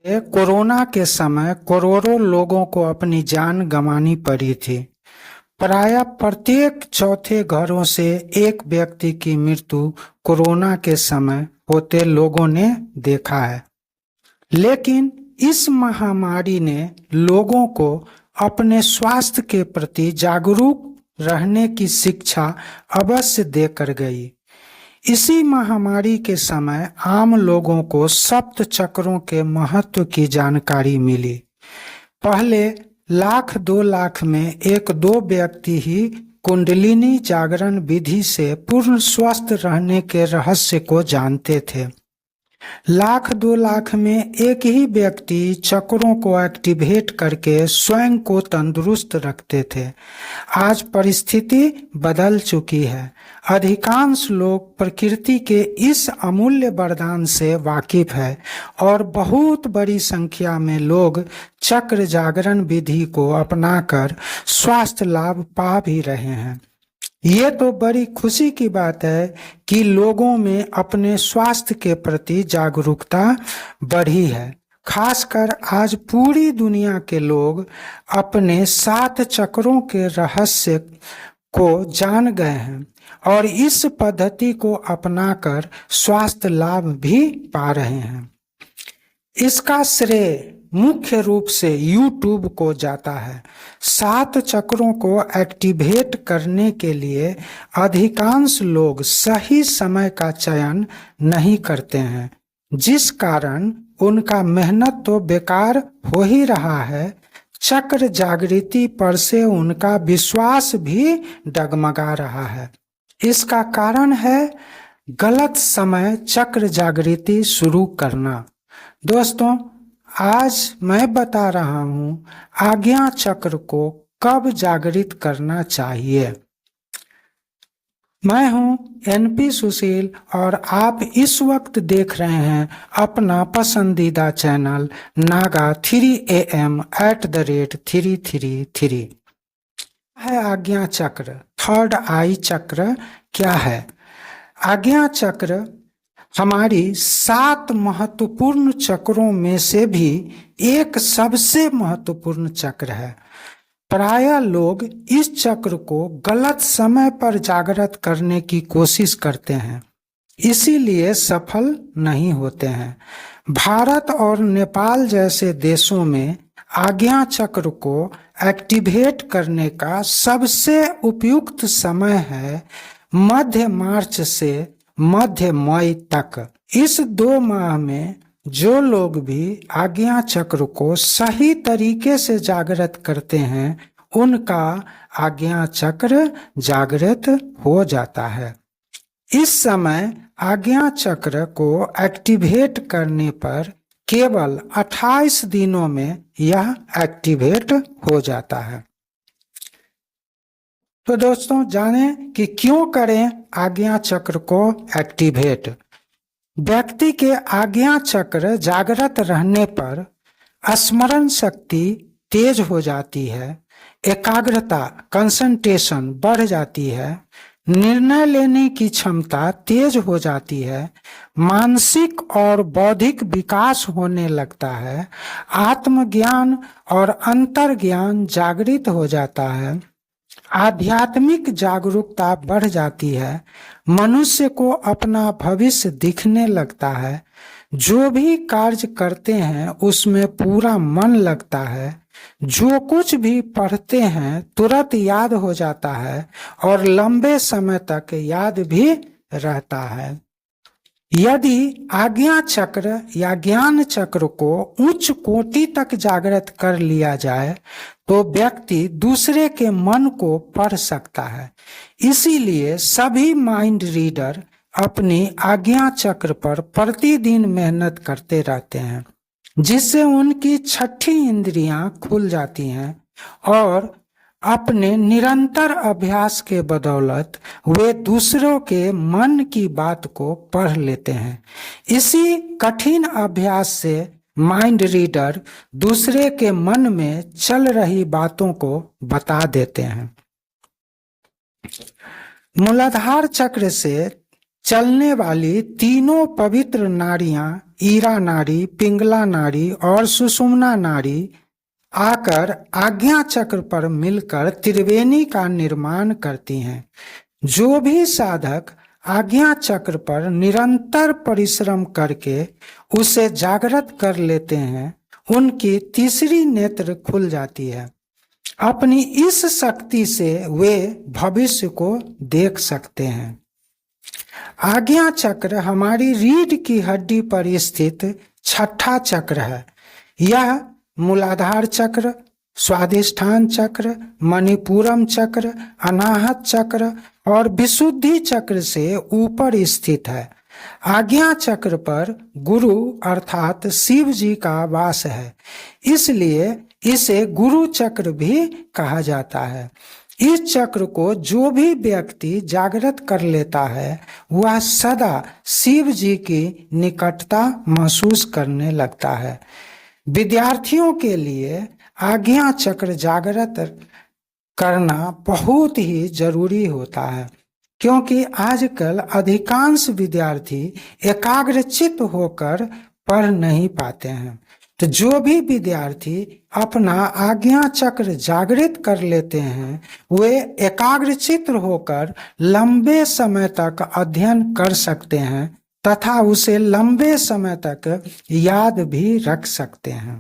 Corona के समय करोड़ों लोगों को अपनी जान गंवानी पड़ी थी। प्रायः प्रत्येक चौथे घरों से एक व्यक्ति की मृत्यु कोरोना के समय होते लोगों ने देखा है। लेकिन इस महामारी ने लोगों को अपने स्वास्थ्य के प्रति जागरूक रहने की शिक्षा अवश्य देकर गई। इसी महामारी के समय आम लोगों को सप्त चक्रों के महत्व की जानकारी मिली। पहले 1,00,000-2,00,000 में 1-2 व्यक्ति ही कुंडलिनी जागरण विधि से पूर्ण स्वस्थ रहने के रहस्य को जानते थे। 1,00,000-2,00,000 में एक ही व्यक्ति चक्रों को एक्टिवेट करके स्वयं को तंदुरुस्त रखते थे। आज परिस्थिति बदल चुकी है। अधिकांश लोग प्रकृति के इस अमूल्य वरदान से वाकिफ है और बहुत बड़ी संख्या में लोग चक्र जागरण विधि को अपनाकर स्वास्थ्य लाभ पा भी रहे हैं। ये तो बड़ी खुशी की बात है कि लोगों में अपने स्वास्थ्य के प्रति जागरूकता बढ़ी है। खासकर आज पूरी दुनिया के लोग अपने 7 चक्रों के रहस्य को जान गए हैं और इस पद्धति को अपनाकर स्वास्थ्य लाभ भी पा रहे हैं। इसका श्रेय मुख्य रूप से YouTube को जाता है। 7 चक्रों को एक्टिवेट करने के लिए अधिकांश लोग सही समय का चयन नहीं करते हैं, जिस कारण उनका मेहनत तो बेकार हो ही रहा है, चक्र जागृति पर से उनका विश्वास भी डगमगा रहा है। इसका कारण है गलत समय चक्र जागृति शुरू करना। दोस्तों, आज मैं बता रहा हूँ आज्ञा चक्र को कब जागृत करना चाहिए। मैं हूँ NP सुशील और आप इस वक्त देख रहे हैं अपना पसंदीदा चैनल नागा 3AM @333 है। आज्ञा चक्र, थर्ड आई चक्र क्या है? आज्ञा चक्र हमारी 7 महत्वपूर्ण चक्रों में से भी एक सबसे महत्वपूर्ण चक्र है। प्रायः लोग इस चक्र को गलत समय पर जागृत करने की कोशिश करते हैं, इसीलिए सफल नहीं होते हैं। भारत और नेपाल जैसे देशों में आज्ञा चक्र को एक्टिवेट करने का सबसे उपयुक्त समय है मध्य मार्च से मध्य मई तक। इस 2 माह में जो लोग भी आज्ञा चक्र को सही तरीके से जागृत करते हैं, उनका आज्ञा चक्र जागृत हो जाता है। इस समय आज्ञा चक्र को एक्टिवेट करने पर केवल 28 दिनों में यह एक्टिवेट हो जाता है। तो दोस्तों, जानें कि क्यों करें आज्ञा चक्र को एक्टिवेट। व्यक्ति के आज्ञा चक्र जागृत रहने पर स्मरण शक्ति तेज हो जाती है, एकाग्रता कंसंट्रेशन बढ़ जाती है, निर्णय लेने की क्षमता तेज हो जाती है, मानसिक और बौद्धिक विकास होने लगता है, आत्मज्ञान और अंतर्ज्ञान जागृत हो जाता है, आध्यात्मिक जागरूकता बढ़ जाती है, मनुष्य को अपना भविष्य दिखने लगता है, जो भी कार्य करते हैं उसमें पूरा मन लगता है, जो कुछ भी पढ़ते हैं तुरंत याद हो जाता है और लंबे समय तक याद भी रहता है। यदि आज्ञा चक्र या ज्ञान चक्र को उच्च कोटि तक जागृत कर लिया जाए तो व्यक्ति दूसरे के मन को पढ़ सकता है। इसीलिए सभी माइंड रीडर अपनी आज्ञा चक्र पर प्रतिदिन मेहनत करते रहते हैं, जिससे उनकी 6ठी इंद्रियां खुल जाती हैं और अपने निरंतर अभ्यास के बदौलत वे दूसरों के मन की बात को पढ़ लेते हैं। इसी कठिन अभ्यास से माइंड रीडर दूसरे के मन में चल रही बातों को बता देते हैं। मूलाधार चक्र से चलने वाली तीनों पवित्र नाड़ियां ईरा नाड़ी, पिंगला नाड़ी और सुषुम्ना नाड़ी आकर आज्ञा चक्र पर मिलकर त्रिवेणी का निर्माण करती हैं। जो भी साधक आज्ञा चक्र पर निरंतर परिश्रम करके उसे जागृत कर लेते हैं, उनकी तीसरी नेत्र खुल जाती है। अपनी इस शक्ति से वे भविष्य को देख सकते हैं। आज्ञा चक्र हमारी रीढ़ की हड्डी पर स्थित छठा चक्र है। यह मूलाधार चक्र, स्वादिष्ठान चक्र, मणिपुरम चक्र, अनाहत चक्र और विशुद्धि चक्र से ऊपर स्थित है। आज्ञा चक्र पर गुरु अर्थात शिव जी का वास है, इसलिए इसे गुरु चक्र भी कहा जाता है। इस चक्र को जो भी व्यक्ति जागृत कर लेता है वह सदा शिव जी की निकटता महसूस करने लगता है। विद्यार्थियों के लिए आज्ञा चक्र जागृत करना बहुत ही जरूरी होता है, क्योंकि आजकल अधिकांश विद्यार्थी एकाग्रचित्त होकर पढ़ नहीं पाते हैं। तो जो भी विद्यार्थी अपना आज्ञा चक्र जागृत कर लेते हैं वे एकाग्रचित्त होकर लंबे समय तक अध्ययन कर सकते हैं तथा उसे लंबे समय तक याद भी रख सकते हैं।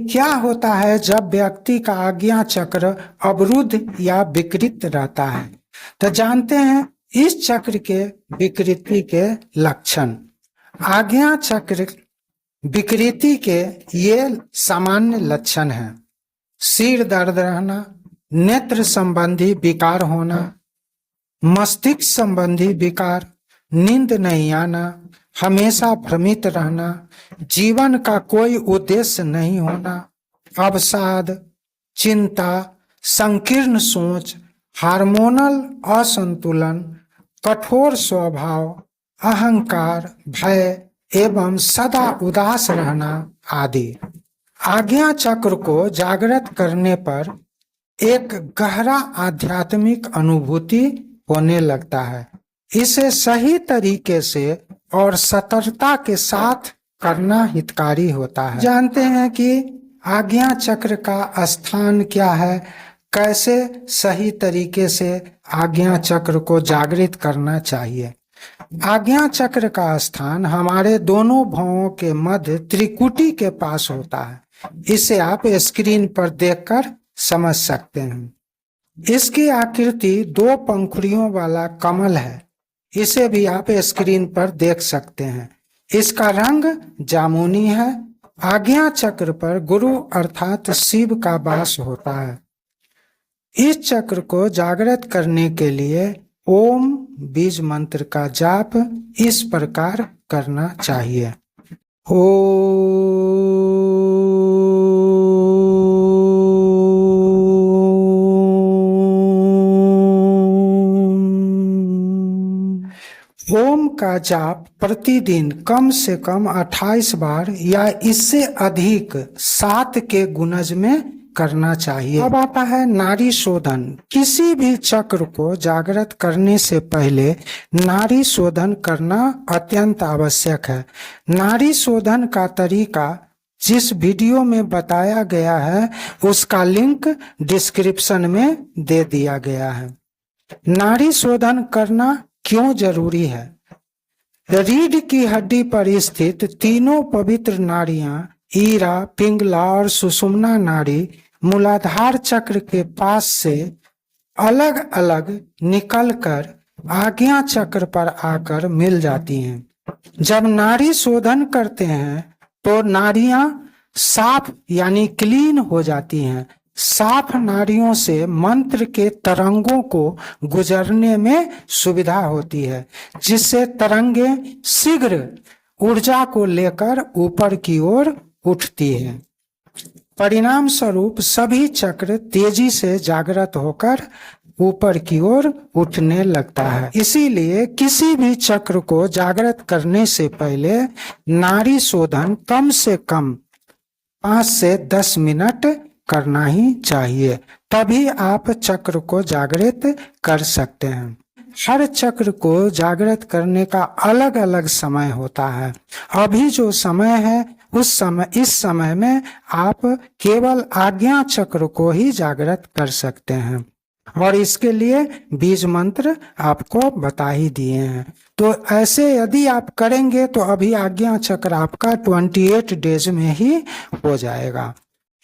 क्या होता है जब व्यक्ति का आज्ञा चक्र अवरुद्ध या विकृत रहता है? तो जानते हैं इस चक्र के विकृति के लक्षण। आज्ञा चक्र विकृति के ये सामान्य लक्षण हैं: सिर दर्द रहना, नेत्र संबंधी विकार होना, मस्तिष्क संबंधी विकार, नींद नहीं आना, हमेशा भ्रमित रहना, जीवन का कोई उद्देश्य नहीं होना, अवसाद, चिंता, संकीर्ण सोच, हार्मोनल असंतुलन, कठोर स्वभाव, अहंकार, भय एवं सदा उदास रहना आदि। आज्ञा चक्र को जागृत करने पर एक गहरा आध्यात्मिक अनुभूति होने लगता है। इसे सही तरीके से और सतर्कता के साथ करना हितकारी होता है। जानते हैं कि आज्ञा चक्र का स्थान क्या है, कैसे सही तरीके से आज्ञा चक्र को जागृत करना चाहिए। आज्ञा चक्र का स्थान हमारे दोनों भौहों के मध्य त्रिकुटी के पास होता है। इसे आप स्क्रीन पर देखकर समझ सकते हैं। इसकी आकृति दो पंखुड़ियों वाला कमल है। इसे भी आप स्क्रीन पर देख सकते हैं। इसका रंग जामुनी है। आज्ञा चक्र पर गुरु अर्थात शिव का वास होता है। इस चक्र को जागृत करने के लिए ओम बीज मंत्र का जाप इस प्रकार करना चाहिए। ओम का जाप प्रतिदिन कम से कम 28 बार या इससे अधिक 7 के गुणज में करना चाहिए। अब आता है नाड़ी शोधन। किसी भी चक्र को जागृत करने से पहले नाड़ी शोधन करना अत्यंत आवश्यक है। नाड़ी शोधन का तरीका जिस वीडियो में बताया गया है उसका लिंक डिस्क्रिप्शन में दे दिया गया है। नाड़ी शोधन करना क्यों जरूरी है? रीढ़ की हड्डी पर स्थित तीनों पवित्र नाड़ियां ईरा, पिंगला और सुषुम्ना नाड़ी मूलाधार चक्र के पास से अलग अलग निकलकर आज्ञा चक्र पर आकर मिल जाती हैं। जब नाड़ी शोधन करते हैं तो नाड़ियां साफ यानी क्लीन हो जाती हैं। साफ नाड़ियों से मंत्र के तरंगों को गुजरने में सुविधा होती है, जिससे तरंगे शीघ्र ऊर्जा को लेकर ऊपर की ओर उठती है। परिणाम स्वरूप सभी चक्र तेजी से जागृत होकर ऊपर की ओर उठने लगता है। इसीलिए किसी भी चक्र को जागृत करने से पहले नाड़ी शोधन कम से कम 5 से 10 मिनट करना ही चाहिए, तभी आप चक्र को जागृत कर सकते हैं। हर चक्र को जागृत करने का अलग अलग समय होता है। अभी जो समय है इस समय में आप केवल आज्ञा चक्र को ही जागृत कर सकते हैं और इसके लिए बीज मंत्र आपको बता ही दिए हैं। तो ऐसे यदि आप करेंगे तो अभी आज्ञा चक्र आपका 28 डेज में ही हो जाएगा।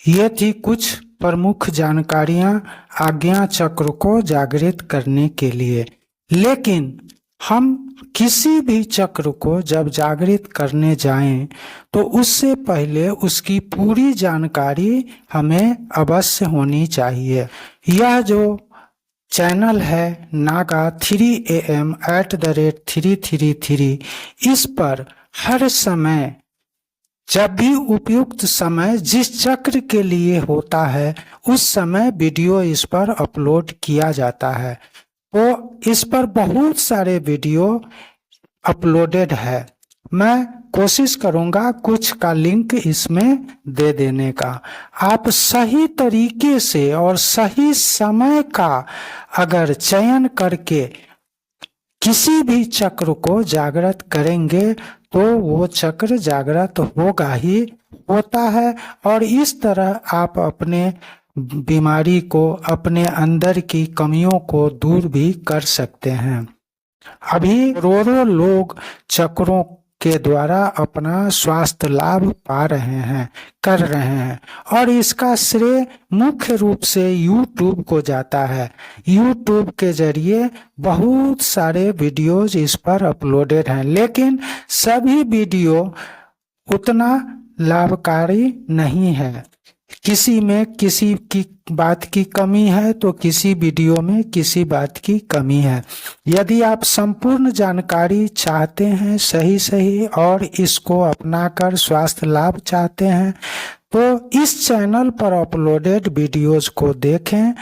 ये थी कुछ प्रमुख जानकारियां आज्ञा चक्र को जागृत करने के लिए। लेकिन हम किसी भी चक्र को जब जागृत करने जाएं तो उससे पहले उसकी पूरी जानकारी हमें अवश्य होनी चाहिए। यह जो चैनल है नागा 3am@333, इस पर हर समय जब भी उपयुक्त समय जिस चक्र के लिए होता है उस समय वीडियो इस पर अपलोड किया जाता है। तो इस पर बहुत सारे वीडियो अपलोडेड है। मैं कोशिश करूंगा कुछ का लिंक इसमें दे देने का। आप सही तरीके से और सही समय का अगर चयन करके किसी भी चक्र को जागृत करेंगे तो वो चक्र जागृत होगा ही होता है। और इस तरह आप अपने बीमारी को, अपने अंदर की कमियों को दूर भी कर सकते हैं। अभी करोड़ों लोग चक्रों के द्वारा अपना स्वास्थ्य लाभ पा रहे हैं, कर रहे हैं और इसका श्रेय मुख्य रूप से YouTube को जाता है। YouTube के जरिए बहुत सारे वीडियोज इस पर अपलोडेड हैं, लेकिन सभी वीडियो उतना लाभकारी नहीं है। किसी में किसी की बात की कमी है तो किसी वीडियो में किसी बात की कमी है। यदि आप संपूर्ण जानकारी चाहते हैं सही और इसको अपनाकर स्वास्थ्य लाभ चाहते हैं तो इस चैनल पर अपलोडेड वीडियोज को देखें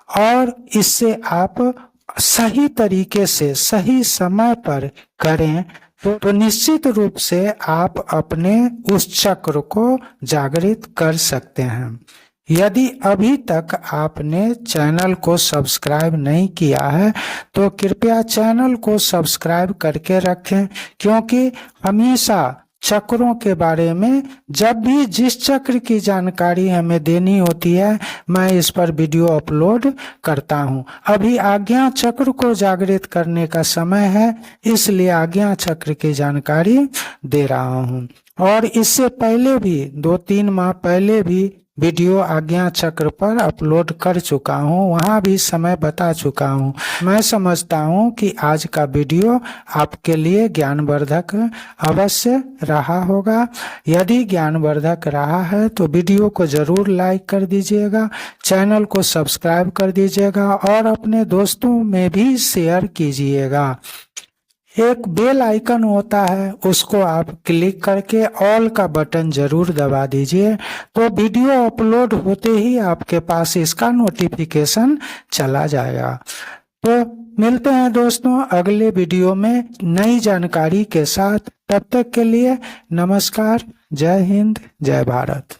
और इससे आप सही तरीके से सही समय पर करें तो निश्चित रूप से आप अपने उस चक्र को जागृत कर सकते हैं। यदि अभी तक आपने चैनल को सब्सक्राइब नहीं किया है तो कृपया चैनल को सब्सक्राइब करके रखें, क्योंकि हमेशा चक्रों के बारे में जब भी जिस चक्र की जानकारी हमें देनी होती है मैं इस पर वीडियो अपलोड करता हूं। अभी आज्ञा चक्र को जागृत करने का समय है, इसलिए आज्ञा चक्र की जानकारी दे रहा हूं। और इससे पहले भी 2-3 माह पहले भी वीडियो आज्ञा चक्र पर अपलोड कर चुका हूं, वहां भी समय बता चुका हूं। मैं समझता हूं कि आज का वीडियो आपके लिए ज्ञानवर्धक अवश्य रहा होगा। यदि ज्ञानवर्धक रहा है तो वीडियो को जरूर लाइक कर दीजिएगा, चैनल को सब्सक्राइब कर दीजिएगा और अपने दोस्तों में भी शेयर कीजिएगा। एक बेल आइकन होता है, उसको आप क्लिक करके ऑल का बटन जरूर दबा दीजिए, तो वीडियो अपलोड होते ही आपके पास इसका नोटिफिकेशन चला जाएगा। तो मिलते हैं दोस्तों अगले वीडियो में नई जानकारी के साथ। तब तक के लिए नमस्कार, जय हिंद, जय भारत।